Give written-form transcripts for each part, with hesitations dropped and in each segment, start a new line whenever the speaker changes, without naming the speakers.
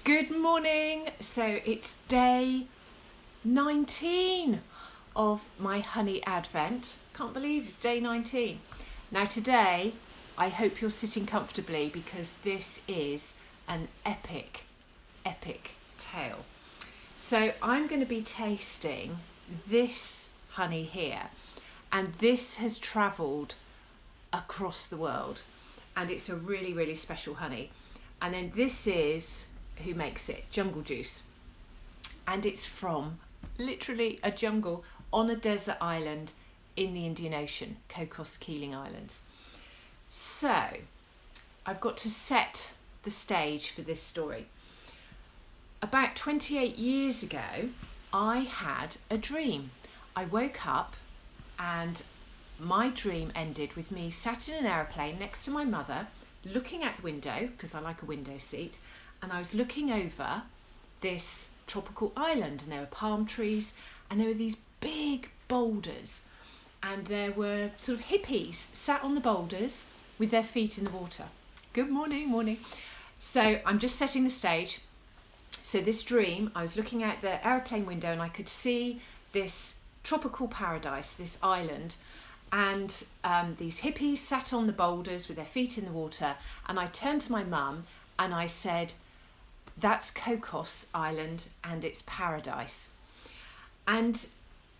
Good morning. So it's day 19 of my honey advent. Can't believe it's day 19. Now today, I hope you're sitting comfortably because this is an epic tale. So I'm going to be tasting this honey here, and this has travelled across the world, and it's a really special honey. And then this is who makes it, Jungle Juice, and it's from literally a jungle on a desert island in the Indian Ocean, Cocos Keeling Islands. So I've got to set the stage for this story. About 28 years ago, I had a dream. I woke up and my dream ended with me sat in an aeroplane next to my mother, looking out the window, because I like a window seat, and I was looking over this tropical island, and there were palm trees and there were these big boulders, and there were sort of hippies sat on the boulders with their feet in the water. Good morning. So I'm just setting the stage. So this dream, I was looking out the aeroplane window and I could see this tropical paradise, this island, and these hippies sat on the boulders with their feet in the water, and I turned to my mum and I said, that's Cocos Island and it's paradise. And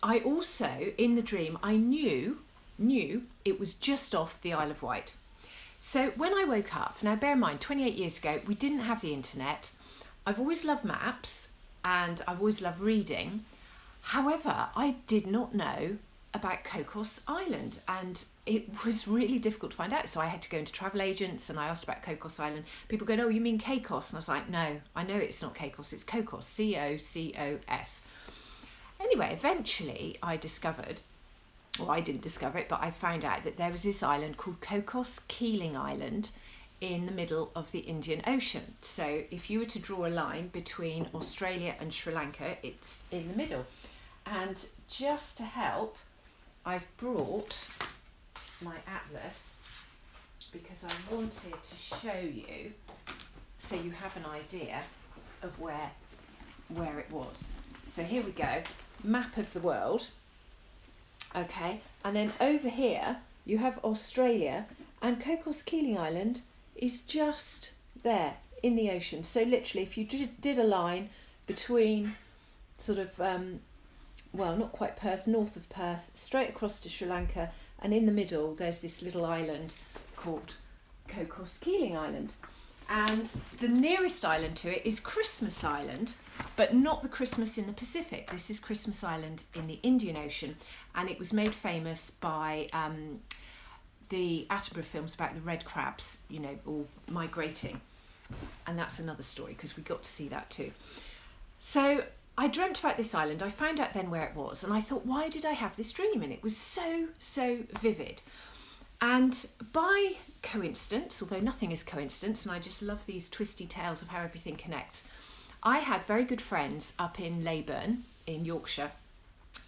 I also, in the dream, I knew it was just off the Isle of Wight. So when I woke up, now bear in mind, 28 years ago, we didn't have the internet. I've always loved maps and I've always loved reading. However, I did not know about Cocos Island, and it was really difficult to find out. So I had to go into travel agents and I asked about Cocos Island. People go, oh, you mean Caicos? And I was like, no, I know it's not Caicos, it's Cocos, C-O-C-O-S. Anyway, eventually I discovered, well, I didn't discover it, but I found out that there was this island called Cocos Keeling Island in the middle of the Indian Ocean. So if you were to draw a line between Australia and Sri Lanka, it's in the middle. And just to help, I've brought my atlas because I wanted to show you so you have an idea of where it was. So here we go, map of the world. Okay, and then over here you have Australia, and Cocos Keeling Island is just there in the ocean. So literally if you did a line between sort of well, not quite Perth, north of Perth, straight across to Sri Lanka, and in the middle there's this little island called Cocos Keeling Island. And the nearest island to it is Christmas Island, but not the Christmas in the Pacific. This is Christmas Island in the Indian Ocean, and it was made famous by the Attenborough films about the red crabs, you know, all migrating. And that's another story because we got to see that too. So I dreamt about this island. I found out then where it was, and I thought, why did I have this dream? And it was so vivid. And by coincidence, although nothing is coincidence, and I just love these twisty tales of how everything connects, I had very good friends up in Leyburn in Yorkshire.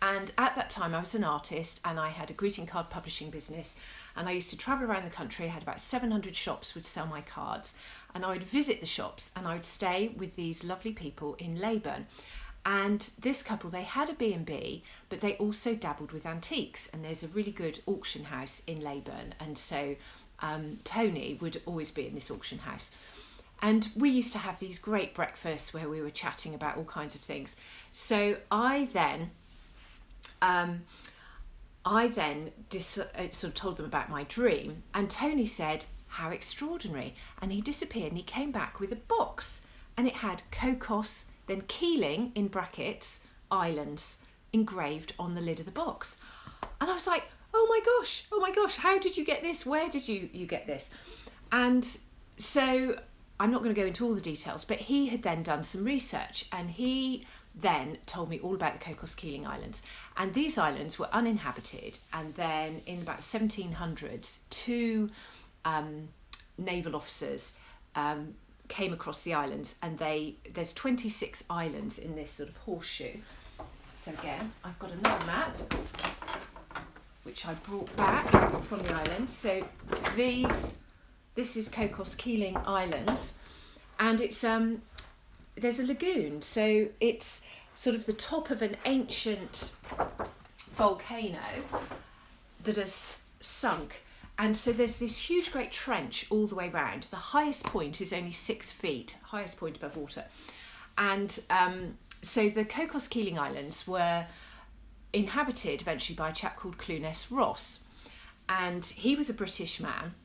And at that time I was an artist and I had a greeting card publishing business, and I used to travel around the country. I had about 700 shops would sell my cards, and I would visit the shops and I would stay with these lovely people in Leyburn. And this couple, they had a B&B, but they also dabbled with antiques, and there's a really good auction house in Leyburn, and so Tony would always be in this auction house. And we used to have these great breakfasts where we were chatting about all kinds of things. So I then sort of told them about my dream, and Tony said, how extraordinary. And he disappeared and he came back with a box, and it had Cocos, then Keeling, in brackets, Islands, engraved on the lid of the box. And I was like, oh my gosh, how did you get this? Where did you get this? And so I'm not going to go into all the details, but he had then done some research, and he then told me all about the Cocos Keeling Islands. And these islands were uninhabited, and then in about the 1700s, two naval officers came across the islands, and there's 26 islands in this sort of horseshoe. So again, I've got another map which I brought back from the islands. So this is Cocos Keeling Islands, and it's there's a lagoon, so it's sort of the top of an ancient volcano that has sunk. And so there's this huge great trench all the way round. The highest point is only 6 feet, highest point above water. And so the Cocos Keeling Islands were inhabited eventually by a chap called Clunes Ross. And he was a British man.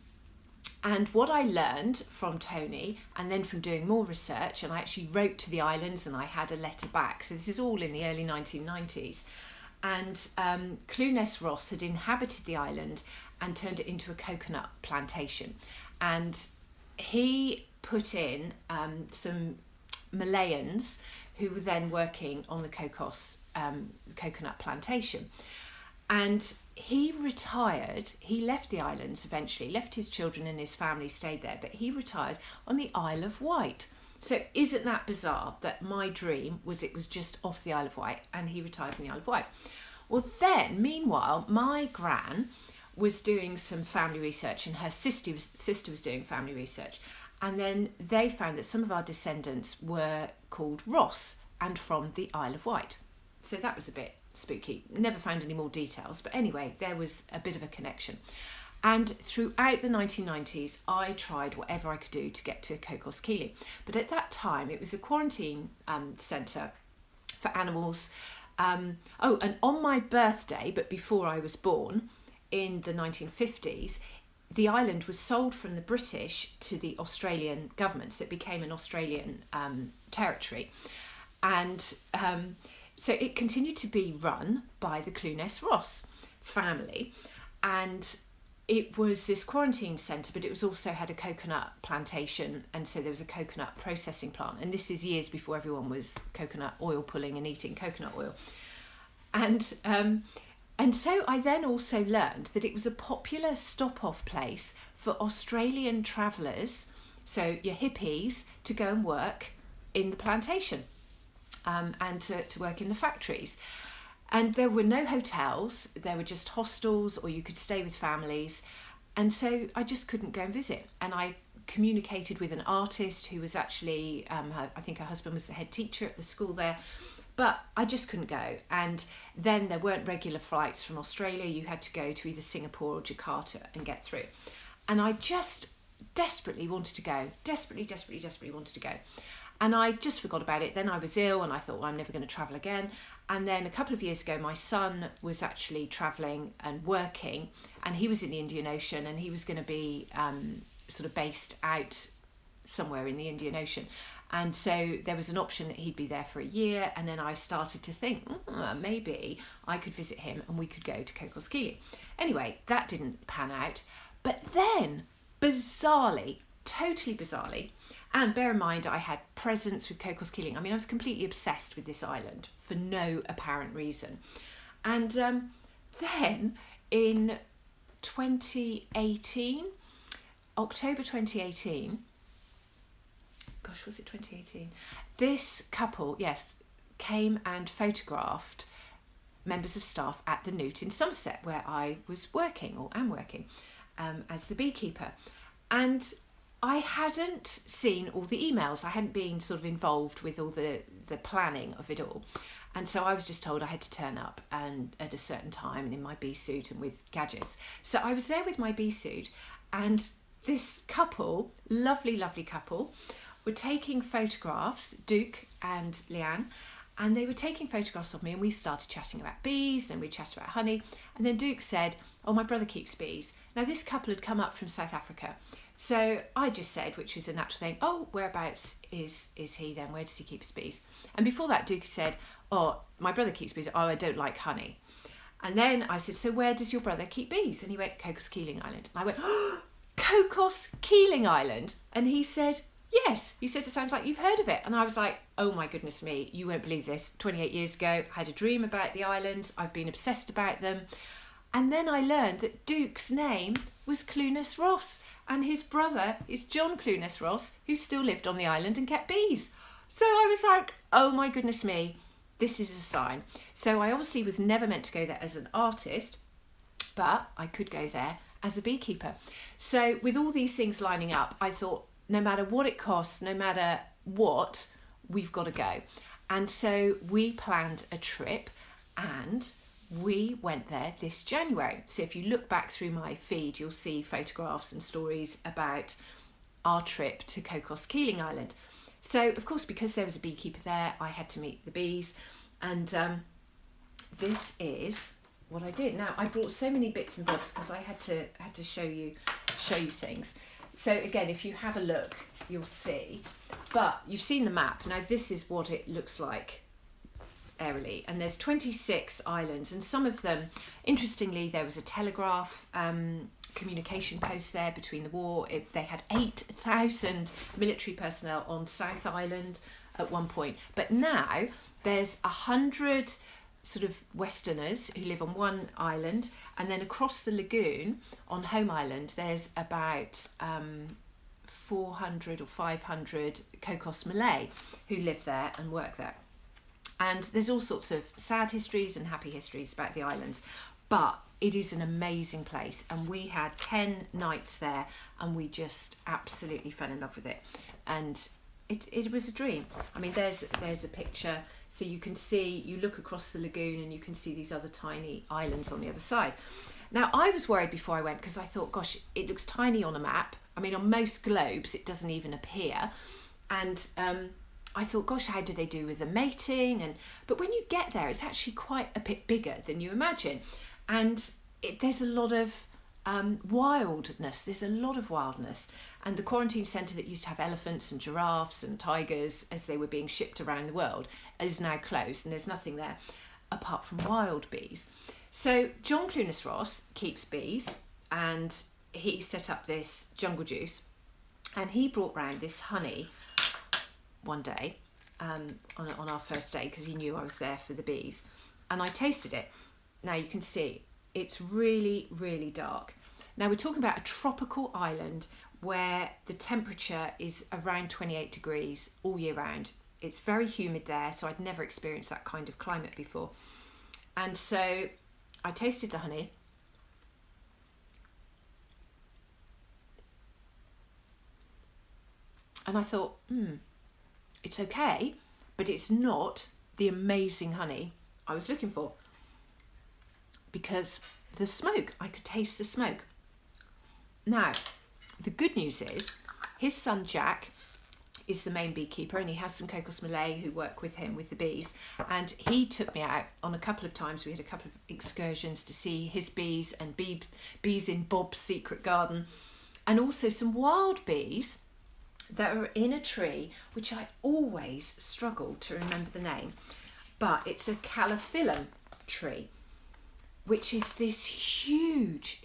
And what I learned from Tony, and then from doing more research, and I actually wrote to the islands and I had a letter back. So this is all in the early 1990s. And Clunes Ross had inhabited the island and turned it into a coconut plantation. And he put in some Malayans who were then working on the Cocos coconut plantation. And he retired, he left the islands eventually, left his children and his family stayed there, but he retired on the Isle of Wight. So isn't that bizarre that my dream was it was just off the Isle of Wight and he retired on the Isle of Wight? Well then, meanwhile, my gran was doing some family research and her sister was doing family research. And then they found that some of our descendants were called Ross and from the Isle of Wight. So that was a bit spooky. Never found any more details, but anyway, there was a bit of a connection. And throughout the 1990s, I tried whatever I could do to get to Cocos Keeling. But at that time, it was a quarantine centre for animals. And on my birthday, but before I was born, in the 1950s, the island was sold from the British to the Australian government. So it became an Australian territory. And so it continued to be run by the Clunes Ross family. And it was this quarantine centre, but it was also had a coconut plantation. And so there was a coconut processing plant. And this is years before everyone was coconut oil pulling and eating coconut oil. And so I then also learned that it was a popular stop-off place for Australian travellers, so your hippies, to go and work in the plantation and to work in the factories. And there were no hotels, there were just hostels, or you could stay with families. And so I just couldn't go and visit. And I communicated with an artist who was actually, I think her husband was the head teacher at the school there. But I just couldn't go. And then there weren't regular flights from Australia. You had to go to either Singapore or Jakarta and get through. And I just desperately wanted to go. Desperately wanted to go. And I just forgot about it. Then I was ill and I thought, well, I'm never going to travel again. And then a couple of years ago, my son was actually travelling and working. And he was in the Indian Ocean and he was going to be sort of based out somewhere in the Indian Ocean. And so there was an option that he'd be there for a year. And then I started to think, maybe I could visit him and we could go to Cocos Keeling. Anyway, that didn't pan out. But then, bizarrely, totally bizarrely, and bear in mind I had presents with Cocos Keeling. I mean, I was completely obsessed with this island for no apparent reason. And then in 2018, October 2018, gosh, was it 2018? This couple, yes, came and photographed members of staff at the Newt in Somerset, where I was working, or am working, as the beekeeper. And I hadn't seen all the emails. I hadn't been sort of involved with all the planning of it all. And so I was just told I had to turn up and at a certain time and in my bee suit and with gadgets. So I was there with my bee suit, and this couple, lovely couple, were taking photographs, Duke and Leanne, and they were taking photographs of me, and we started chatting about bees, and we chatted about honey, and then Duke said, oh, my brother keeps bees. Now this couple had come up from South Africa, so I just said, which was a natural thing, oh, whereabouts is he then? Where does he keep his bees? And before that, Duke said, oh, my brother keeps bees. Oh, I don't like honey. And then I said, so where does your brother keep bees? And he went, Cocos Keeling Island. And I went, oh, Cocos Keeling Island? And he said, yes. He said, it sounds like you've heard of it. And I was like, oh my goodness me, you won't believe this. 28 years ago, I had a dream about the islands. I've been obsessed about them. And then I learned that Duke's name was Clunes Ross, and his brother is John Clunes Ross, who still lived on the island and kept bees. So I was like, oh my goodness me, this is a sign. So I obviously was never meant to go there as an artist, but I could go there as a beekeeper. So with all these things lining up, I thought, no matter what it costs, no matter what, we've got to go. And so we planned a trip and we went there this January. So if you look back through my feed, you'll see photographs and stories about our trip to Cocos Keeling Island. So of course, because there was a beekeeper there, I had to meet the bees, and this is what I did. Now I brought so many bits and bobs because I had to show you things. So again, if you have a look, you'll see. But you've seen the map. Now this is what it looks like aerially, and there's 26 islands, and some of them, interestingly, there was a telegraph communication post there between the war. They had 8,000 military personnel on South Island at one point, but now there's 100 sort of Westerners who live on one island, and then across the lagoon on Home Island there's about 400 or 500 Cocos Malay who live there and work there. And there's all sorts of sad histories and happy histories about the islands, but it is an amazing place, and we had 10 nights there and we just absolutely fell in love with it, and it was a dream. I mean, there's a picture, so you can see, you look across the lagoon and you can see these other tiny islands on the other side. Now I was worried before I went because I thought, gosh, it looks tiny on a map. I mean, on most globes it doesn't even appear, and I thought, gosh, how do they do with the mating? But when you get there, it's actually quite a bit bigger than you imagine, and there's a lot of wildness. There's a lot of wildness, and the quarantine centre that used to have elephants and giraffes and tigers as they were being shipped around the world is now closed, and there's nothing there apart from wild bees. So John Clunas Ross keeps bees, and he set up this jungle juice, and he brought round this honey one day on our first day because he knew I was there for the bees, and I tasted it. Now you can see it's really, really dark. Now we're talking about a tropical island where the temperature is around 28 degrees all year round. It's very humid there, so I'd never experienced that kind of climate before. And so I tasted the honey, and I thought, it's okay, but it's not the amazing honey I was looking for, because the smoke, I could taste the smoke. Now, the good news is his son Jack is the main beekeeper, and he has some Cocos Malay who work with him with the bees, and he took me out on a couple of times. We had a couple of excursions to see his bees and bees in Bob's secret garden, and also some wild bees that are in a tree which I always struggle to remember the name, but it's a calophyllum tree, which is this huge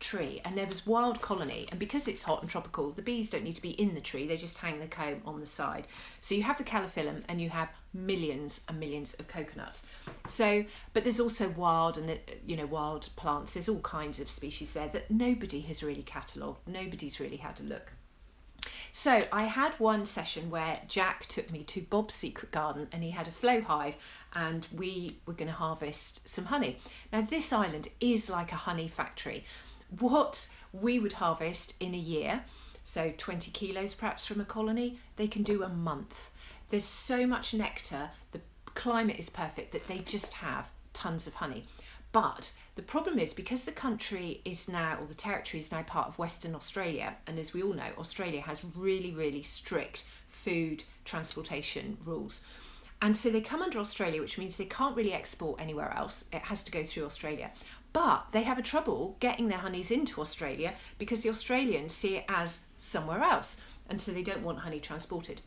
tree, and there was wild colony, and because it's hot and tropical, the bees don't need to be in the tree, they just hang the comb on the side. So you have the calophyllum and you have millions and millions of coconuts. So, but there's also wild and wild plants. There's all kinds of species there that nobody has really catalogued. Nobody's really had a look. So I had one session where Jack took me to Bob's secret garden, and he had a flow hive, and we were going to harvest some honey. Now this island is like a honey factory. What we would harvest in a year, so 20 kilos perhaps from a colony, they can do a month. There's so much nectar, the climate is perfect, that they just have tons of honey. But the problem is, because the country is now, or the territory is now part of Western Australia, and as we all know, Australia has really, really strict food transportation rules. And so they come under Australia, which means they can't really export anywhere else. It has to go through Australia. But they have a trouble getting their honeys into Australia because the Australians see it as somewhere else, and so they don't want honey transported.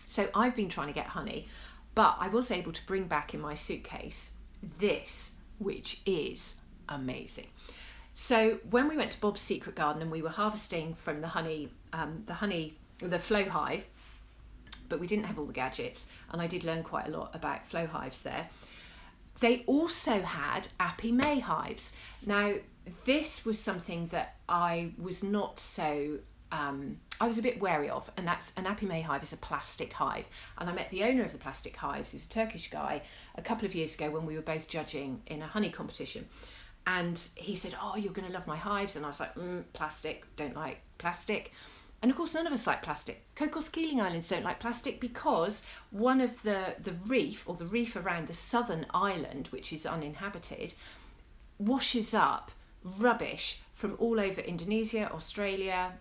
So I've been trying to get honey, but I was able to bring back in my suitcase this, which is amazing. So when we went to Bob's secret garden and we were harvesting from the flow hive, but we didn't have all the gadgets, and I did learn quite a lot about flow hives there. They also had Appy May hives. Now, this was something that I was not so, I was a bit wary of, and that's an Appy May hive is a plastic hive. And I met the owner of the plastic hives, who's a Turkish guy, a couple of years ago when we were both judging in a honey competition. And he said, "Oh, you're going to love my hives." And I was like, plastic, don't like plastic. And of course, none of us like plastic. Cocos Keeling Islands don't like plastic because one of the reef, or the reef around the southern island, which is uninhabited, washes up rubbish from all over Indonesia, Australia,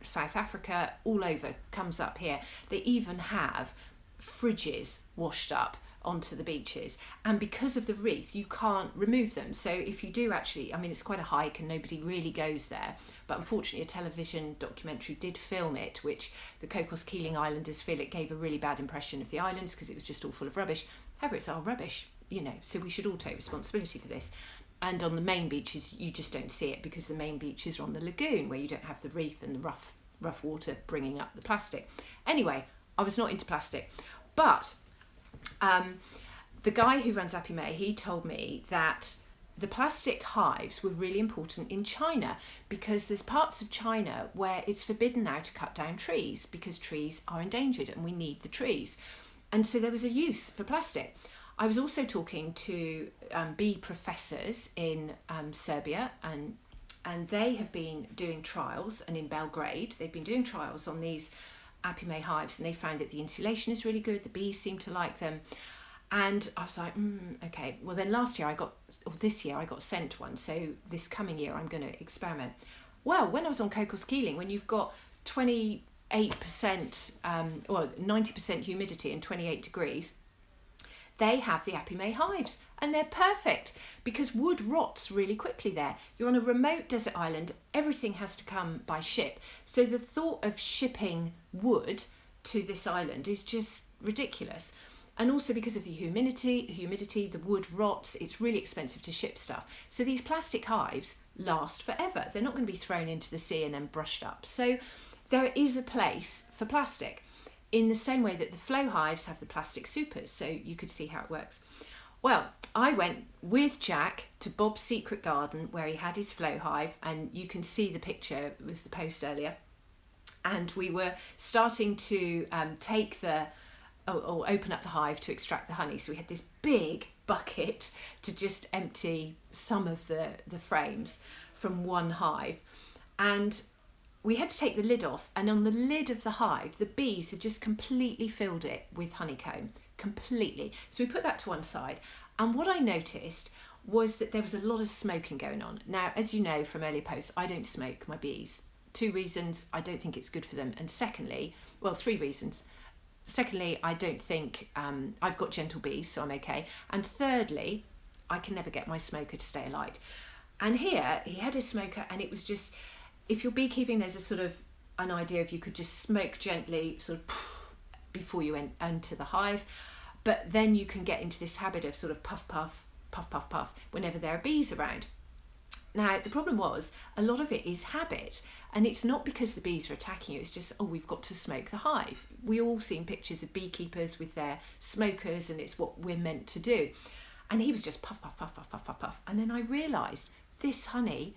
South Africa, all over, comes up here. They even have fridges washed up onto the beaches, and because of the reef you can't remove them. So if you do actually, I mean, it's quite a hike and nobody really goes there, but unfortunately a television documentary did film it, which the Cocos Keeling Islanders feel it gave a really bad impression of the islands because it was just all full of rubbish. However, it's our rubbish, you know, so we should all take responsibility for this. And on the main beaches you just don't see it because the main beaches are on the lagoon where you don't have the reef and the rough water bringing up the plastic. Anyway, I was not into plastic, but the guy who runs Appy May, he told me that the plastic hives were really important in China because there's parts of China where it's forbidden now to cut down trees because trees are endangered and we need the trees. And so there was a use for plastic. I was also talking to bee professors in Serbia, and they have been doing trials, and in Belgrade they've been doing trials on these Appy May hives, and they found that the insulation is really good, the bees seem to like them. And I was like, okay, well then this year I got sent one, so this coming year I'm going to experiment. Well, when I was on Cocos Keeling, when you've got 28%, 90% humidity and 28 degrees, they have the Appy May hives, and they're perfect because wood rots really quickly there. You're on a remote desert island, everything has to come by ship. So the thought of shipping wood to this island is just ridiculous. And also because of the humidity, the wood rots, it's really expensive to ship stuff. So these plastic hives last forever. They're not going to be thrown into the sea and then brushed up. So there is a place for plastic, in the same way that the flow hives have the plastic supers, so you could see how it works. Well, I went with Jack to Bob's Secret Garden where he had his flow hive, and you can see the picture, it was the post earlier, and we were starting to open up the hive to extract the honey. So we had this big bucket to just empty some of the frames from one hive, and we had to take the lid off, and on the lid of the hive the bees had just completely filled it with honeycomb, completely. So we put that to one side, and what I noticed was that there was a lot of smoking going on. Now, as you know from earlier posts, I don't smoke my bees. 2 reasons: I don't think it's good for them, and secondly, well, 3 reasons. Secondly, I don't think I've got gentle bees, so I'm okay, and thirdly, I can never get my smoker to stay alight. And here he had his smoker, and it was just, if you're beekeeping, there's a sort of an idea of you could just smoke gently sort of before you enter the hive, but then you can get into this habit of sort of puff puff puff puff puff whenever there are bees around. Now the problem was a lot of it is habit, and it's not because the bees are attacking you, it's just, oh, we've got to smoke the hive. We all seen pictures of beekeepers with their smokers, and it's what we're meant to do. And he was just puff puff puff puff puff puff puff, and then I realised this honey,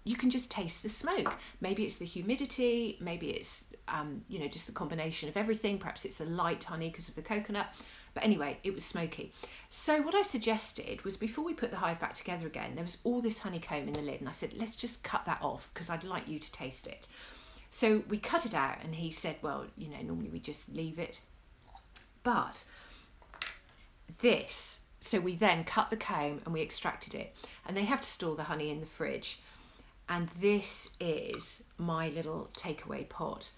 you can just taste the smoke. Maybe it's the humidity, maybe it's just the combination of everything. Perhaps it's a light honey because of the coconut, but anyway, it was smoky. So what I suggested was, before we put the hive back together again, there was all this honeycomb in the lid, and I said, let's just cut that off because I'd like you to taste it. So we cut it out, and he said, well, normally we just leave it, but this, so we then cut the comb and we extracted it, and they have to store the honey in the fridge. And this is my little takeaway pot,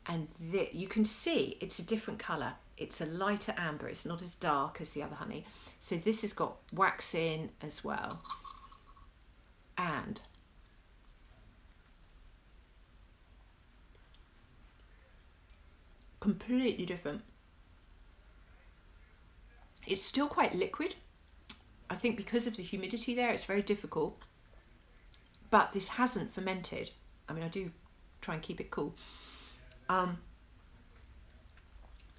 and you can see it's a different colour. It's a lighter amber, it's not as dark as the other honey. So this has got wax in as well, and completely different. It's still quite liquid. I think because of the humidity there, it's very difficult. But this hasn't fermented. I mean, I do try and keep it cool. And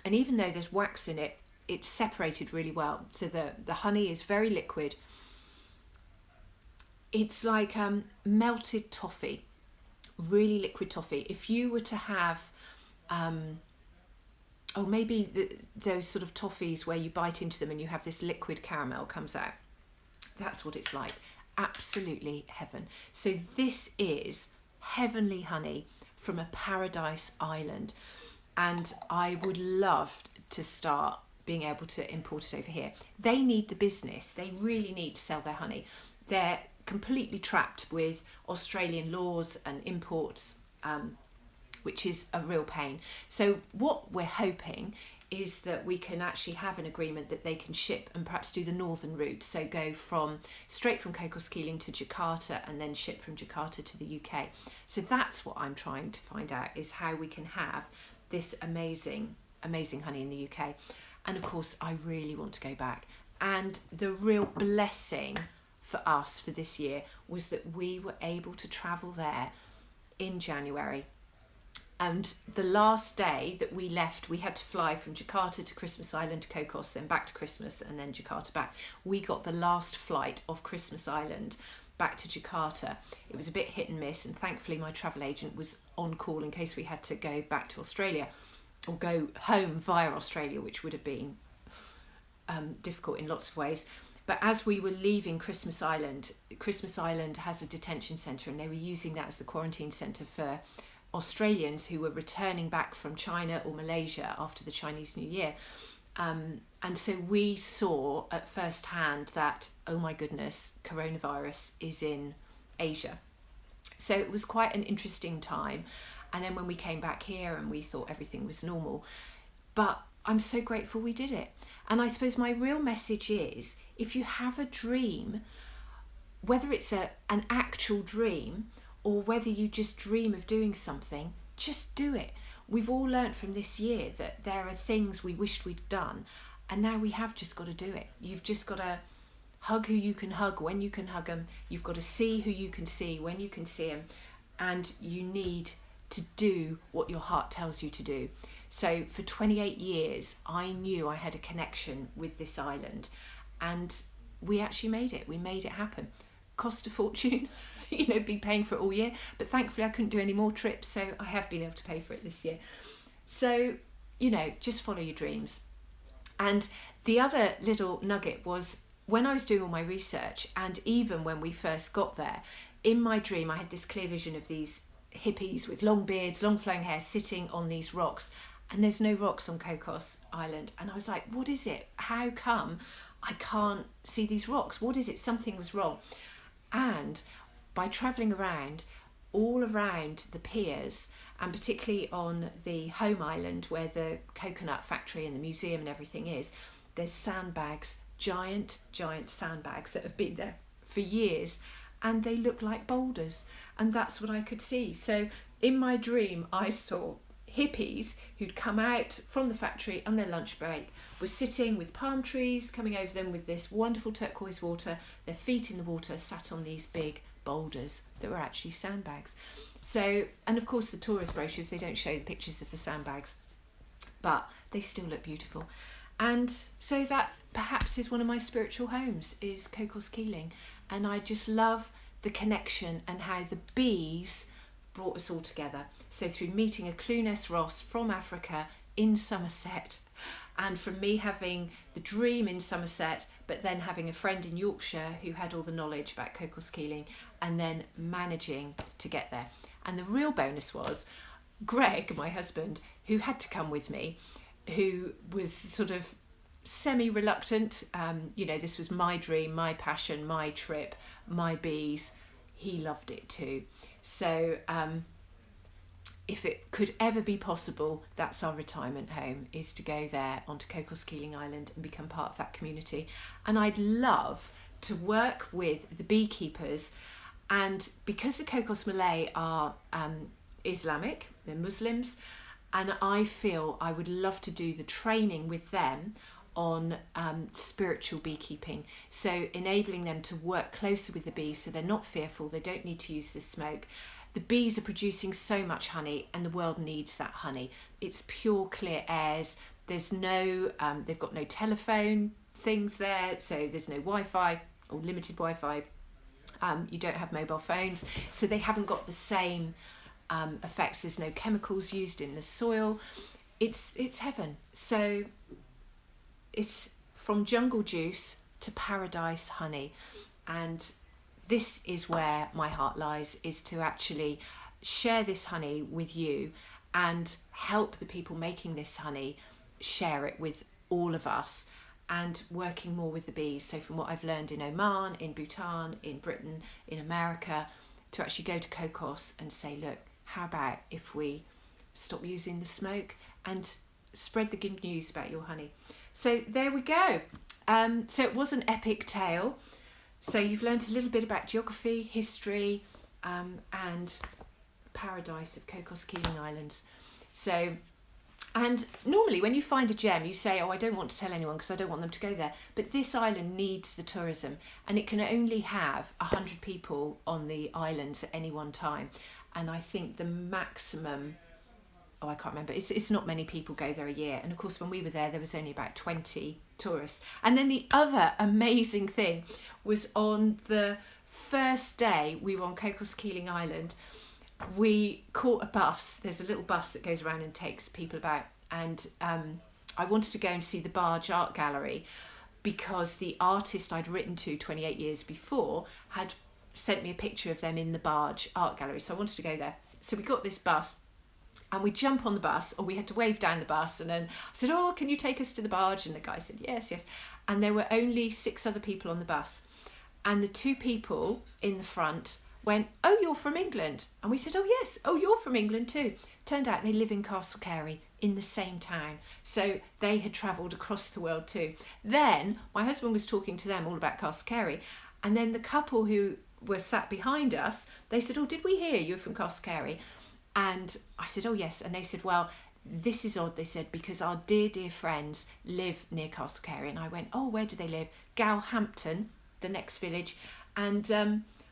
even though there's wax in it, it's separated really well. So the honey is very liquid. It's like melted toffee, really liquid toffee. If you were to have, those sort of toffees where you bite into them and you have this liquid caramel comes out, that's what it's like. Absolutely heaven. So this is heavenly honey from a paradise island. And I would love to start being able to import it over here. They need the business. They really need to sell their honey. They're completely trapped with Australian laws and imports, which is a real pain. So what we're hoping is that we can actually have an agreement that they can ship and perhaps do the northern route. So go straight from Cocos Keeling to Jakarta and then ship from Jakarta to the UK. So that's what I'm trying to find out, is how we can have this amazing honey in the UK. And of course, I really want to go back. And the real blessing for us for this year was that we were able to travel there in January. And the last day that we left, we had to fly from Jakarta to Christmas Island to Cocos, then back to Christmas, and then Jakarta back. We got the last flight of Christmas Island back to Jakarta. It was a bit hit and miss, and thankfully my travel agent was on call in case we had to go back to Australia or go home via Australia, which would have been difficult in lots of ways. But as we were leaving Christmas Island has a detention centre, and they were using that as the quarantine centre for Australians who were returning back from China or Malaysia after the Chinese New Year. And so we saw at first hand that, oh my goodness, coronavirus is in Asia. So it was quite an interesting time. And then when we came back here and we thought everything was normal, but I'm so grateful we did it. And I suppose my real message is, if you have a dream, whether it's an actual dream or whether you just dream of doing something, just do it. We've all learnt from this year that there are things we wished we'd done, and now we have just got to do it. You've just got to hug who you can hug when you can hug them. You've got to see who you can see when you can see them, and you need to do what your heart tells you to do. So for 28 years, I knew I had a connection with this island, and we actually made it. We made it happen. Cost a fortune, be paying for it all year, but thankfully I couldn't do any more trips, so I have been able to pay for it this year. So, just follow your dreams. And the other little nugget was, when I was doing all my research, and even when we first got there, in my dream I had this clear vision of these hippies with long beards, long flowing hair, sitting on these rocks, and there's no rocks on Cocos Island. And I was like, what is it? How come I can't see these rocks? What is it? Something was wrong. And by travelling around, all around the piers, and particularly on the home island where the coconut factory and the museum and everything is, there's sandbags, giant sandbags that have been there for years, and they look like boulders. And that's what I could see. So in my dream, I saw hippies who'd come out from the factory on their lunch break, were sitting with palm trees coming over them with this wonderful turquoise water, their feet in the water, sat on these big boulders that were actually sandbags. So, and of course the tourist brochures, they don't show the pictures of the sandbags, but they still look beautiful. And so that perhaps is one of my spiritual homes, is Cocos Keeling. And I just love the connection and how the bees brought us all together. So through meeting a Clunes Ross from Africa in Somerset, and from me having the dream in Somerset, but then having a friend in Yorkshire who had all the knowledge about Cocos Keeling, and then managing to get there. And the real bonus was Greg, my husband, who had to come with me, who was sort of semi-reluctant. This was my dream, my passion, my trip, my bees. He loved it too. So if it could ever be possible, that's our retirement home, is to go there onto Cocos Keeling Island and become part of that community. And I'd love to work with the beekeepers, and because the Cocos Malay are Islamic, they're Muslims, and I feel I would love to do the training with them on spiritual beekeeping, so enabling them to work closer with the bees so they're not fearful, they don't need to use the smoke. The bees are producing so much honey, and the world needs that honey. It's pure, clear airs. There's no, they've got no telephone things there, so there's no Wi-Fi or limited Wi-Fi. You don't have mobile phones, so they haven't got the same effects. There's no chemicals used in the soil. It's heaven. So it's from jungle juice to paradise honey, and this is where my heart lies, is to actually share this honey with you and help the people making this honey share it with all of us, and working more with the bees. So from what I've learned in Oman, in Bhutan, in Britain, in America, to actually go to Cocos and say, look, how about if we stop using the smoke and spread the good news about your honey? So there we go. So it was an epic tale. So you've learnt a little bit about geography, history, and paradise of Cocos Keeling Islands. So, and normally when you find a gem, you say, oh, I don't want to tell anyone because I don't want them to go there. But this island needs the tourism, and it can only have 100 people on the islands at any one time. And I think the maximum, I can't remember, it's not many people go there a year. And of course, when we were there was only about 20 tourists. And then the other amazing thing was, on the first day we were on Cocos Keeling Island, we caught a bus. There's a little bus that goes around and takes people about, and I wanted to go and see the Barge Art Gallery because the artist I'd written to 28 years before had sent me a picture of them in the Barge Art Gallery, so I wanted to go there. So we got this bus and we jump on the bus, or we had to wave down the bus, and then I said, oh, can you take us to the barge? And the guy said, yes, and there were only 6 other people on the bus, and the 2 people in the front went, oh, you're from England? And we said, oh yes, oh, you're from England too. Turned out they live in Castle Carey, in the same town, so they had travelled across the world too. Then my husband was talking to them all about Castle Carey, and then the couple who were sat behind us, they said, oh, did we hear you're from Castle Carey? And I said, oh yes. And they said, well, this is odd, they said, because our dear friends live near Castle Carey. And I went, oh, where do they live? Galhampton, the next village. And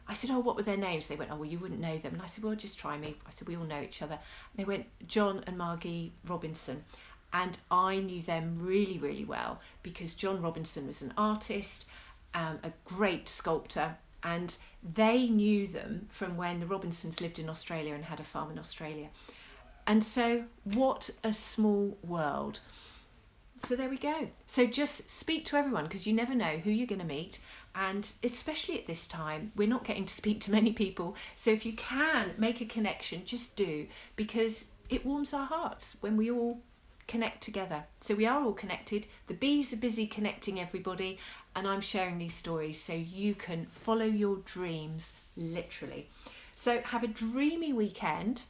I said, oh, what were their names? They went, oh, well, you wouldn't know them. And I said, well, just try me. I said, we all know each other. And they went, John and Margie Robinson. And I knew them really, really well, because John Robinson was an artist, a great sculptor, and they knew them from when the Robinsons lived in Australia and had a farm in Australia. And so what a small world. So there we go. So just speak to everyone, because you never know who you're going to meet. And especially at this time, we're not getting to speak to many people. So if you can make a connection, just do, because it warms our hearts when we all connect together. So we are all connected. The bees are busy connecting everybody, and I'm sharing these stories so you can follow your dreams, literally. So have a dreamy weekend.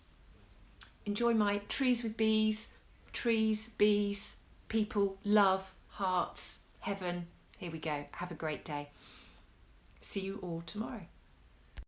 Enjoy my trees with bees, trees, bees, people, love, hearts, heaven. Here we go. Have a great day. See you all tomorrow.